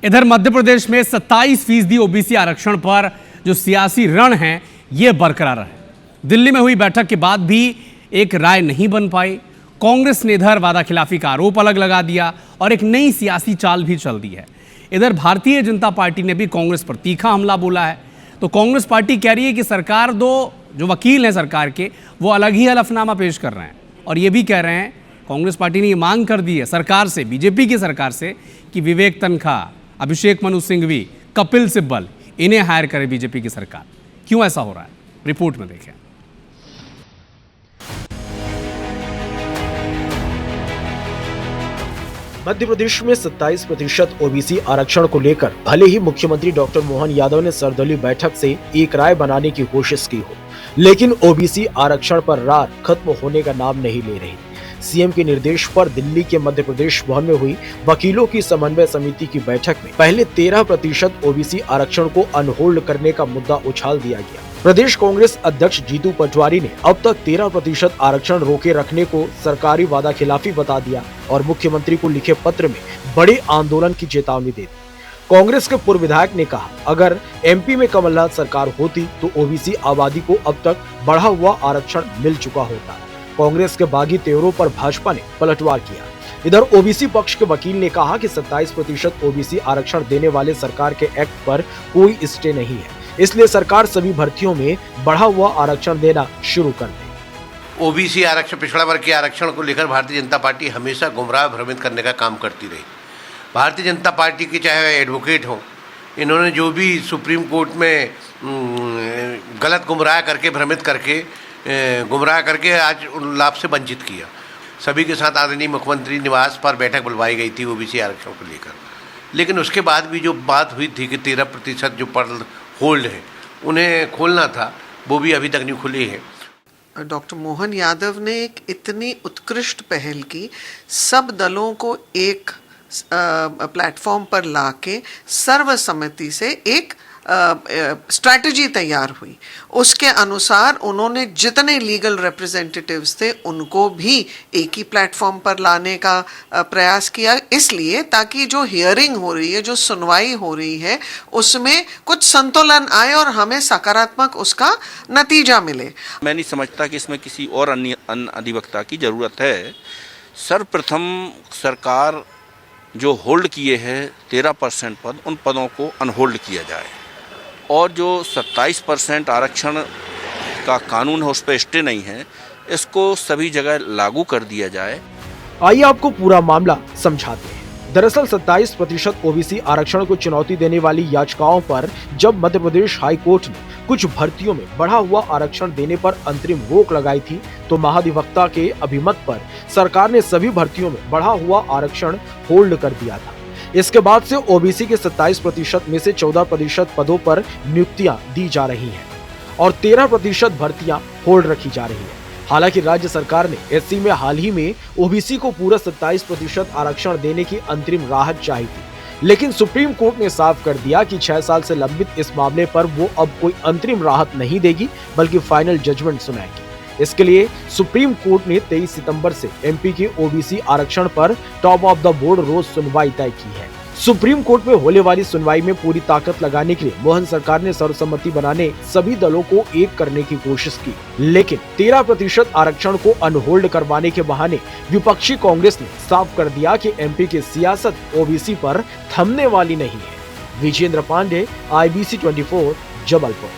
इधर मध्य प्रदेश में 27% ओबीसी आरक्षण पर जो सियासी रण है ये बरकरार है। दिल्ली में हुई बैठक के बाद भी एक राय नहीं बन पाई। कांग्रेस ने इधर वादा खिलाफी का आरोप अलग लगा दिया और एक नई सियासी चाल भी चल दी है। इधर भारतीय जनता पार्टी ने भी कांग्रेस पर तीखा हमला बोला है। तो कांग्रेस पार्टी कह रही है कि सरकार जो वकील हैं सरकार के वो अलग ही हलफनामा पेश कर रहे हैं और ये भी कह रहे हैं, कांग्रेस पार्टी ने ये मांग कर दी है सरकार से, बीजेपी की सरकार से, कि विवेक तनखा, अभिषेक मनु सिंघवी, कपिल सिब्बल इन्हें हायर करे बीजेपी की सरकार। क्यों ऐसा हो रहा है, रिपोर्ट में देखें। मध्य प्रदेश में 27% ओबीसी आरक्षण को लेकर भले ही मुख्यमंत्री डॉक्टर मोहन यादव ने सर्वदलीय बैठक से एक राय बनाने की कोशिश की हो, लेकिन ओबीसी आरक्षण पर रार खत्म होने का नाम नहीं ले रही। सीएम के निर्देश पर दिल्ली के मध्य प्रदेश भवन में हुई वकीलों की समन्वय समिति की बैठक में पहले 13% ओबीसी आरक्षण को अनहोल्ड करने का मुद्दा उछाल दिया गया। प्रदेश कांग्रेस अध्यक्ष जीतू पटवारी ने अब तक 13% आरक्षण रोके रखने को सरकारी वादा खिलाफी बता दिया और मुख्यमंत्री को लिखे पत्र में बड़े आंदोलन की चेतावनी दे दी। कांग्रेस के पूर्व विधायक ने कहा, अगर एमपी में कमलनाथ सरकार होती तो ओबीसी आबादी को अब तक बढ़ा हुआ आरक्षण मिल चुका होता। कांग्रेस के बागी तेवरों पर भाजपा ने पलटवार किया। इधर ओबीसी पक्ष के वकील ने कहा कि 27% ओबीसी आरक्षण देने वाले सरकार के एक्ट पर कोई स्टे नहीं है, इसलिए सरकार सभी भर्तियों में बढ़ा हुआ आरक्षण देना शुरू कर दे। ओबीसी आरक्षण, पिछड़ा वर्ग के आरक्षण को लेकर भारतीय जनता पार्टी हमेशा गुमराह भ्रमित करने का काम करती रही। भारतीय जनता पार्टी के चाहे एडवोकेट हो, इन्होंने जो भी सुप्रीम कोर्ट में गलत गुमराह करके, भ्रमित करके, गुमराह करके आज उन लाभ से वंचित किया। सभी के साथ आदरणीय मुख्यमंत्री निवास पर बैठक बुलवाई गई थी ओबीसी आरक्षण को लेकर, लेकिन उसके बाद भी जो बात हुई थी कि 13% जो पर होल्ड है उन्हें खोलना था, वो भी अभी तक नहीं खुली है। डॉक्टर मोहन यादव ने एक इतनी उत्कृष्ट पहल की, सब दलों को एक प्लेटफॉर्म पर लाके सर्वसम्मति से एक स्ट्रैटेजी तैयार हुई। उसके अनुसार उन्होंने जितने लीगल रिप्रेजेंटेटिव्स थे उनको भी एक ही प्लेटफॉर्म पर लाने का प्रयास किया, इसलिए ताकि जो हियरिंग हो रही है, जो सुनवाई हो रही है, उसमें कुछ संतुलन आए और हमें सकारात्मक उसका नतीजा मिले। मैं नहीं समझता कि इसमें किसी और अन्य अधिवक्ता की जरूरत है। सर्वप्रथम सरकार जो होल्ड किए हैं 13% पद, उन पदों को अनहोल्ड किया जाए और जो 27% आरक्षण का कानून है उस पर स्टे नहीं है, इसको सभी जगह लागू कर दिया जाए। आइए आपको पूरा मामला समझाते हैं। दरअसल 27% ओबीसी आरक्षण को चुनौती देने वाली याचिकाओं पर जब मध्य प्रदेश हाई कोर्ट ने कुछ भर्तियों में बढ़ा हुआ आरक्षण देने पर अंतरिम रोक लगाई थी, तो महाधिवक्ता के अभिमत पर सरकार ने सभी भर्तियों में बढ़ा हुआ आरक्षण होल्ड कर दिया था। इसके बाद से ओबीसी के 27% में से 14% पदों पर नियुक्तियां दी जा रही हैं और 13% भर्तियां होल्ड रखी जा रही हैं। हालांकि राज्य सरकार ने एससी में हाल ही में ओबीसी को पूरा 27% आरक्षण देने की अंतरिम राहत चाही थी, लेकिन सुप्रीम कोर्ट ने साफ कर दिया कि 6 साल से लंबित इस मामले पर वो अब कोई अंतरिम राहत नहीं देगी, बल्कि फाइनल जजमेंट सुनाएगी। इसके लिए सुप्रीम कोर्ट ने 23 सितंबर से एमपी के ओबीसी आरक्षण पर टॉप ऑफ द बोर्ड रोज सुनवाई तय की है। सुप्रीम कोर्ट में होने वाली सुनवाई में पूरी ताकत लगाने के लिए मोहन सरकार ने सर्वसम्मति बनाने सभी दलों को एक करने की कोशिश की, लेकिन 13% आरक्षण को अनहोल्ड करवाने के बहाने विपक्षी कांग्रेस ने साफ कर दिया कि एमपी की सियासत ओबीसी पर थमने वाली नहीं है। विजेंद्र पांडे, IBC 24, जबलपुर।